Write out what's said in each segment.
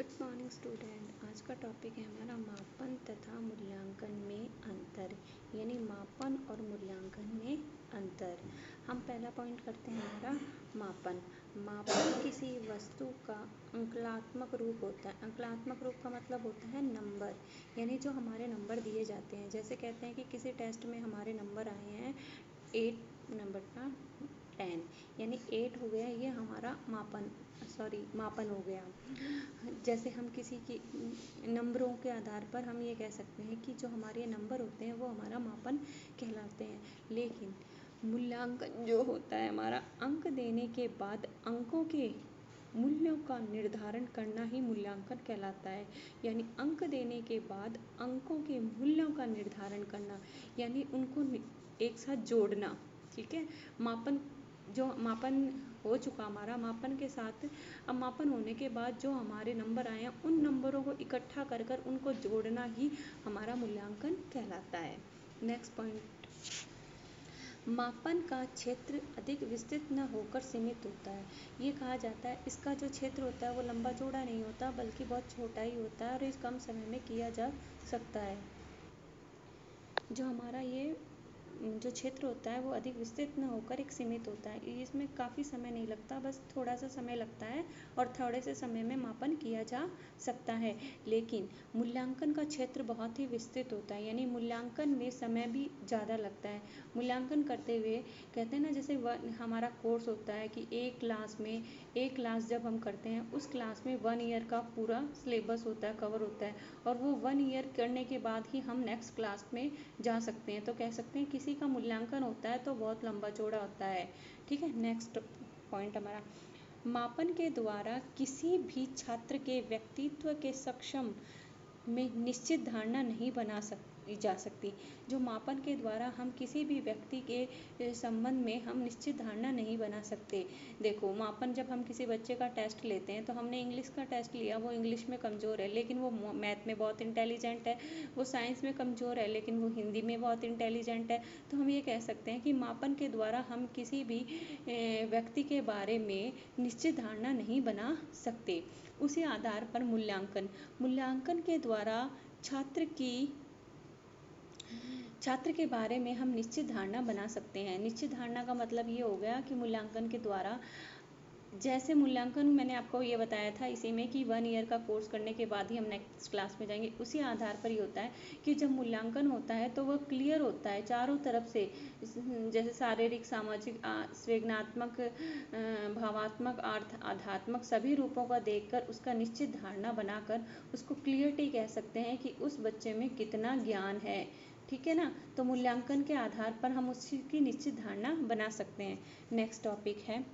Good morning student. आज का topic है हमारा मापन तथा मूल्यांकन में अंतर, यानी मापन और मूल्यांकन में अंतर। हम पहला पॉइंट करते हैं हमारा मापन। मापन किसी वस्तु का अंकलात्मक रूप होता है। अंकलात्मक रूप का मतलब होता है नंबर, यानी जो हमारे नंबर दिए जाते हैं। जैसे कहते हैं कि किसी टेस्ट में हमारे नंबर आए हैं 8 नंबर का 10, यानी 8 हो गया, ये हमारा मापन हो गया। जैसे हम किसी की नंबरों के आधार पर हम ये कह सकते हैं कि जो हमारे नंबर होते हैं वो हमारा मापन कहलाते हैं। लेकिन मूल्यांकन जो होता है हमारा, अंक देने के बाद अंकों के मूल्यों का निर्धारण करना ही मूल्यांकन कहलाता है। यानी अंक देने के बाद अंकों के मूल्यों का निर्धारण करना, यानी उनको एक साथ जोड़ना। ठीक है, मापन हो चुका हमारा, मापन के साथ अब मापन होने के बाद जो हमारे नंबर आए हैं उन नंबरों को इकट्ठा कर कर उनको जोड़ना ही हमारा मूल्यांकन कहलाता है। नेक्स्ट पॉइंट, मापन का क्षेत्र अधिक विस्तृत न होकर सीमित होता है। ये कहा जाता है इसका जो क्षेत्र होता है वो लंबा चौड़ा नहीं होता, बल्कि बहुत छोटा ही होता है और इस कम समय में किया जा सकता है। जो हमारा ये जो क्षेत्र होता है वो अधिक विस्तृत न होकर एक सीमित होता है। इसमें काफ़ी समय नहीं लगता, बस थोड़ा सा समय लगता है और थोड़े से समय में मापन किया जा सकता है। लेकिन मूल्यांकन का क्षेत्र बहुत ही विस्तृत होता है, यानी मूल्यांकन में समय भी ज़्यादा लगता है। मूल्यांकन करते हुए कहते हैं ना, जैसे हमारा कोर्स होता है कि एक क्लास जब हम करते हैं उस क्लास में 1 ईयर का पूरा सिलेबस होता है, कवर होता है, और वो 1 ईयर करने के बाद ही हम नेक्स्ट क्लास में जा सकते हैं। तो कह सकते हैं किसी का मूल्यांकन होता है तो बहुत लंबा चौड़ा होता है। ठीक है, नेक्स्ट पॉइंट हमारा, मापन के द्वारा किसी भी छात्र के व्यक्तित्व के सक्षम में निश्चित धारणा नहीं बना जा सकती। जो मापन के द्वारा हम किसी भी व्यक्ति के संबंध में हम निश्चित धारणा नहीं बना सकते। देखो, मापन जब हम किसी बच्चे का टेस्ट लेते हैं तो हमने इंग्लिश का टेस्ट लिया, वो इंग्लिश में कमज़ोर है लेकिन वो मैथ में बहुत इंटेलिजेंट है, वो साइंस में कमज़ोर है लेकिन वो हिंदी में बहुत इंटेलिजेंट है। तो हम ये कह सकते हैं कि मापन के द्वारा हम किसी भी व्यक्ति के बारे में निश्चित धारणा नहीं बना सकते। उसी आधार पर मूल्यांकन के द्वारा छात्र के बारे में हम निश्चित धारणा बना सकते हैं। निश्चित धारणा का मतलब ये हो गया कि मूल्यांकन के द्वारा, जैसे मूल्यांकन मैंने आपको ये बताया था इसी में कि 1 ईयर का कोर्स करने के बाद ही हम नेक्स्ट क्लास में जाएंगे, उसी आधार पर ही होता है कि जब मूल्यांकन होता है तो वह क्लियर होता है चारों तरफ से। जैसे शारीरिक, सामाजिक, संवेदनात्मक, भावात्मक, आध्यात्मक सभी रूपों का देखकर उसका निश्चित धारणा बनाकर उसको क्लियरिटी कह सकते हैं कि उस बच्चे में कितना ज्ञान है। ठीक है ना, तो मूल्यांकन के आधार पर हम उस चीज़ की निश्चित धारणा बना सकते हैं। नेक्स्ट टॉपिक है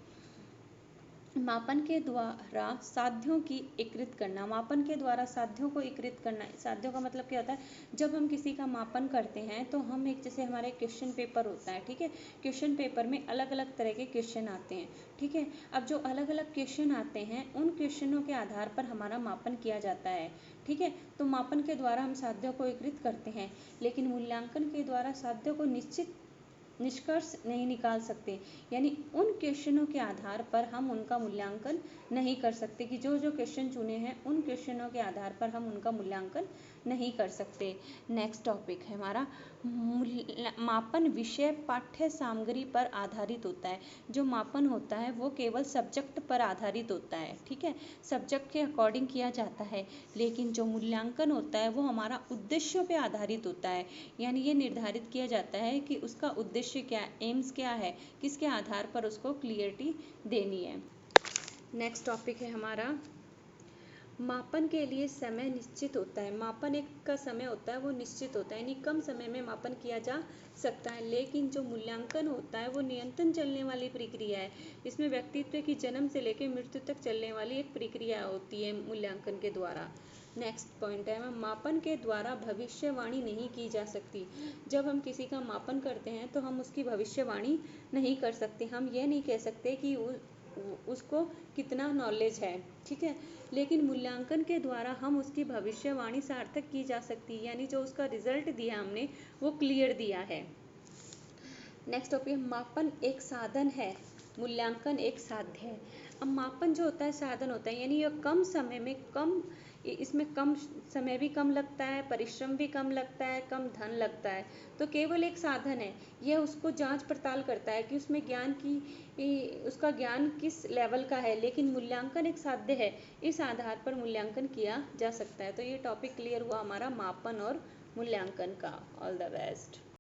मापन के द्वारा साध्यों की एकीकृत करना। मापन के द्वारा साध्यों को एकीकृत करना, साध्यों का मतलब क्या होता है, जब हम किसी का मापन करते हैं तो हम एक, जैसे हमारे क्वेश्चन पेपर होता है, ठीक है, क्वेश्चन पेपर में अलग अलग तरह के क्वेश्चन आते हैं। ठीक है, अब जो अलग अलग क्वेश्चन आते हैं उन क्वेश्चनों के आधार पर हमारा मापन किया जाता है। ठीक है, तो मापन के द्वारा हम साध्यों को एकीकृत करते हैं, लेकिन मूल्यांकन के द्वारा साध्यों को निष्कर्ष नहीं निकाल सकते। यानी उन क्वेश्चनों के आधार पर हम उनका मूल्यांकन नहीं कर सकते कि जो जो क्वेश्चन चुने हैं उन क्वेश्चनों के आधार पर हम उनका मूल्यांकन नहीं कर सकते। नेक्स्ट टॉपिक है हमारा मापन विषय पाठ्य सामग्री पर आधारित होता है। जो मापन होता है वो केवल सब्जेक्ट पर आधारित होता है। ठीक है, सब्जेक्ट के अकॉर्डिंग किया जाता है, लेकिन जो मूल्यांकन होता है वो हमारा उद्देश्यों पर आधारित होता है। यानी ये निर्धारित किया जाता है कि उसका उद्देश्य क्या है, एम्स क्या है, किसके आधार पर उसको क्लियरिटी देनी है। नेक्स्ट टॉपिक है हमारा मापन के लिए समय निश्चित होता है। मापन एक का समय होता है वो निश्चित होता है, यानी कम समय में मापन किया जा सकता है। लेकिन जो मूल्यांकन होता है वो निरंतर चलने वाली प्रक्रिया है। इसमें व्यक्तित्व की जन्म से लेकर मृत्यु तक चलने वाली एक प्रक्रिया होती है मूल्यांकन के द्वारा। नेक्स्ट पॉइंट है मापन के द्वारा भविष्यवाणी नहीं की जा सकती। जब हम किसी का मापन करते हैं तो हम उसकी भविष्यवाणी नहीं कर सकते। हम ये नहीं कह सकते कि उसको कितना नॉलेज है। ठीक है, लेकिन मूल्यांकन के द्वारा हम उसकी भविष्यवाणी सार्थक की जा सकती है, यानी जो उसका रिजल्ट दिया हमने वो क्लियर दिया है। नेक्स्ट टॉपिक, मापन एक साधन है, मूल्यांकन एक साध्य है। अब मापन जो होता है साधन होता है, यानी यह कम समय में कम, इसमें कम समय भी कम लगता है, परिश्रम भी कम लगता है, कम धन लगता है। तो केवल एक साधन है, यह उसको जांच पड़ताल करता है कि उसमें ज्ञान की उसका ज्ञान किस लेवल का है, लेकिन मूल्यांकन एक साध्य है, इस आधार पर मूल्यांकन किया जा सकता है। तो ये टॉपिक क्लियर हुआ हमारा मापन और मूल्यांकन का। All the best.